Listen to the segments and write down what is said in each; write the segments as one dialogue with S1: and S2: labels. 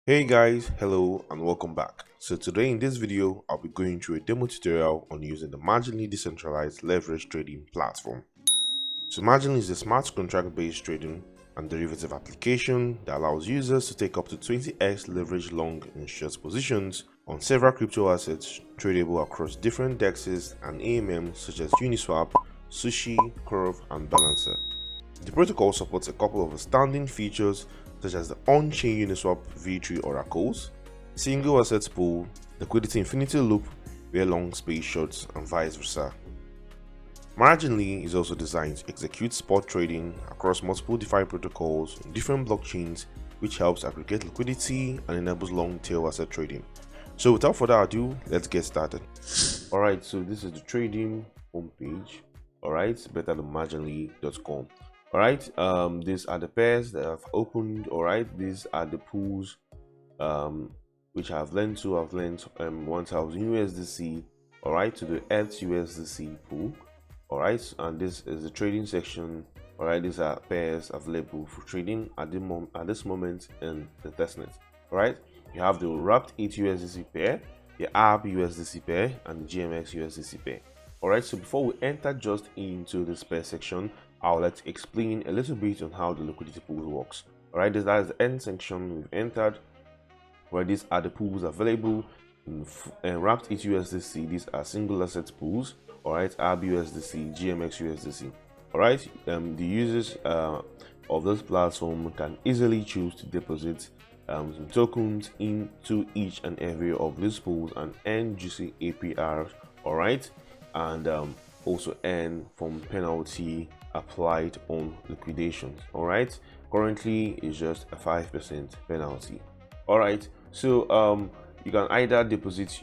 S1: Hey guys, hello and welcome back. So today in this video, I'll be going through a demo tutorial on using the marginally decentralized leverage trading platform. So Marginally is a smart contract based trading and derivative application that allows users to take up to 20x leverage long and short positions on several crypto assets tradable across different DEXes and AMMs such as Uniswap, Sushi, Curve, and Balancer. The protocol supports a couple of outstanding features such as the on-chain Uniswap v3 oracles, single asset pool, liquidity infinity loop where long space shorts and vice versa. Marginally is also designed to execute spot trading across multiple DeFi protocols on different blockchains, which helps aggregate liquidity and enables long tail asset trading. So without further ado, let's get started. Alright, so this is the trading homepage. Alright, better than marginally.com. Alright, these are the pairs that I've opened. Alright, these are the pools which I've lent to. I've lent 1000 USDC, alright, to the ETH USDC pool. Alright, and this is the trading section. Alright, these are pairs available for trading at this moment in the testnet. Alright, you have the wrapped ETH USDC pair, the ARB USDC pair, and the GMX USDC pair. Alright, so before we enter just into this pair section, I'll let's explain a little bit on how the liquidity pool works. Alright, this is the end section we've entered, where these are the pools available in wrapped ETH USDC. These are single asset pools. Alright, ARB USDC, GMX USDC. Alright, the users of this platform can easily choose to deposit some tokens into each and every of these pools and earn juicy APRs. Alright, and also earn from penalty applied on liquidations. Alright, currently it's just a 5% penalty. Alright, so you can either deposit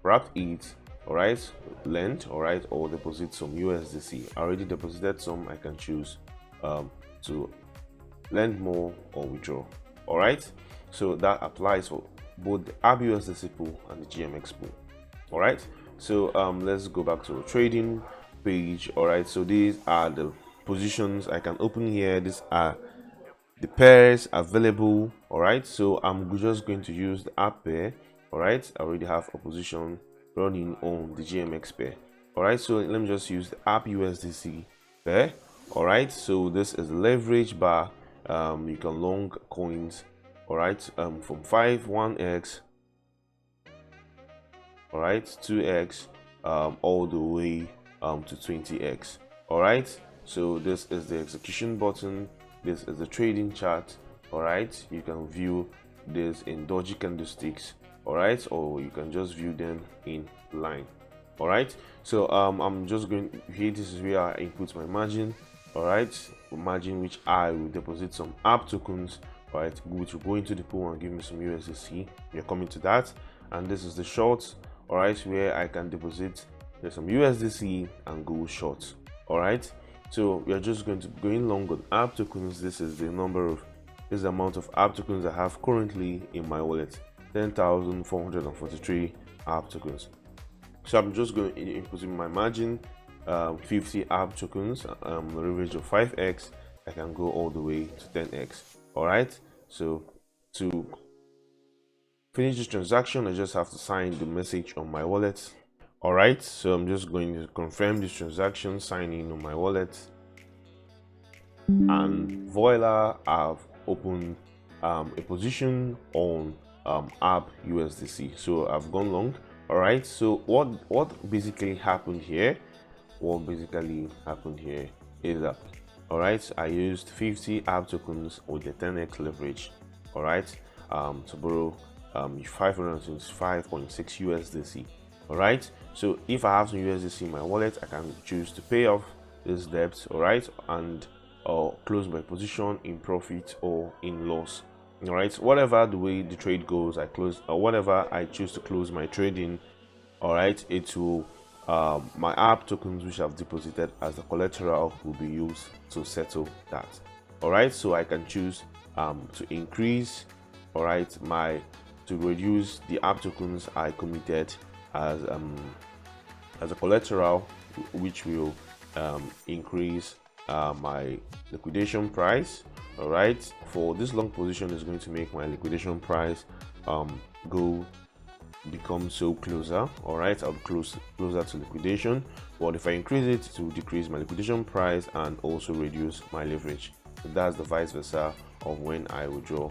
S1: wrapped ETH, alright, lent, alright, or deposit some USDC. I already deposited some. I can choose to lend more or withdraw. Alright, so that applies for both the ARB USDC pool and the GMX pool. Alright, so let's go back to the trading page. Alright, so these are the positions I can open here. These are the pairs available. Alright, so I'm just going to use the ARB pair. Alright, I already have a position running on the GMX pair. Alright, so let me just use the ARB USDC pair. Alright, so this is the leverage bar. You can long coins, alright, from 1x, alright, 2x, all the way to 20x. Alright, so this is the execution button. This is the trading chart. Alright, you can view this in doji candlesticks, alright, or you can just view them in line. Alright, so I'm just going here. This is where I input my margin. Alright, margin which I will deposit some ARB tokens, right, which will go into the pool and give me some USDC. We're coming to that. And this is the short, alright, where I can deposit some USDC and go short. Alright, so we are just going to be going long on ARB tokens. This is the amount of ARB tokens I have currently in my wallet, 10,443 ARB tokens. So I'm just going to input in my margin 50 ARB tokens, leverage of 5x. I can go all the way to 10x. Alright, so to finish this transaction, I just have to sign the message on my wallet. Alright, so I'm just going to confirm this transaction, sign in on my wallet, and voila, I've opened a position on ARB USDC. So I've gone long. Alright, so what basically happened here? What basically happened here is that, alright, I used 50 ARB tokens with the 10x leverage, alright, to borrow 525.6 USDC. Alright, so if I have some USDC in my wallet, I can choose to pay off this debt, alright, and close my position in profit or in loss. Alright, whatever the way the trade goes, I close, or whatever I choose to close my trading, alright, it will my ARB tokens which I've deposited as the collateral will be used to settle that. Alright, so I can choose to increase, alright, to reduce the ARB tokens I committed as a collateral, which will increase my liquidation price. All right, for this long position is going to make my liquidation price become so closer. All right, I'll be closer to liquidation. But if I increase it, to decrease my liquidation price and also reduce my leverage. So that's the vice versa of when I withdraw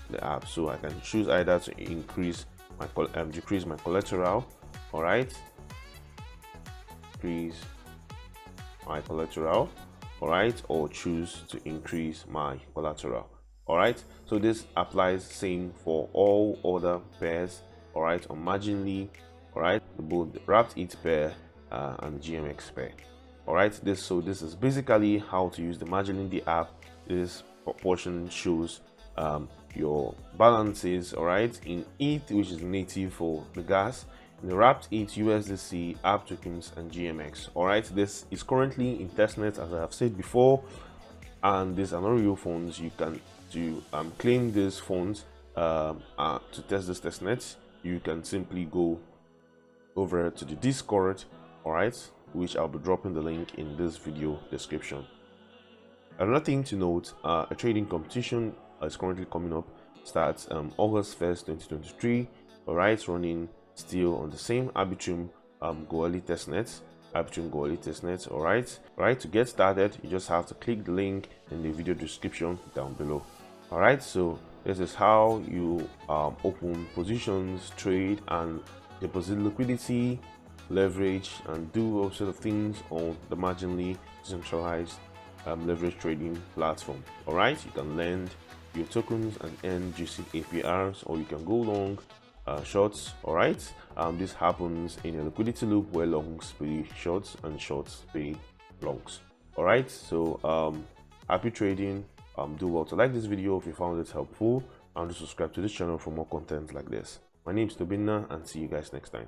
S1: the app. So I can choose either to increase my decrease my collateral. All right, decrease my collateral. All right, or choose to increase my collateral. All right, so this applies same for all other pairs. All right, on marginally. All right, both the wrapped ETH pair and GMX pair. All right, this is basically how to use the marginally app. This portion shows your balances. All right, in ETH, which is native for the gas, in the wrapped ETH, USDC, app tokens, and GMX. All right, this is currently in testnet, as I have said before, and these are not real funds. You can claim these funds to test this testnet. You can simply go over to the Discord, all right, which I'll be dropping the link in this video description. Another thing to note, a trading competition is currently coming up. Starts August 1st, 2023. All right, running still on the same Arbitrum Goerli testnet. All right, to get started, you just have to click the link in the video description down below. All right, so this is how you open positions, trade, and deposit liquidity, leverage, and do all sorts of things on the marginally decentralized leverage trading platform. All right, you can lend your tokens and earn juicy APRs, or you can go long, shorts. All right, this happens in a liquidity loop where longs pay shorts and shorts pay longs. All right, so happy trading. Do well to like this video if you found it helpful, and to subscribe to this channel for more content like this. My name is Tobinna, and see you guys next time.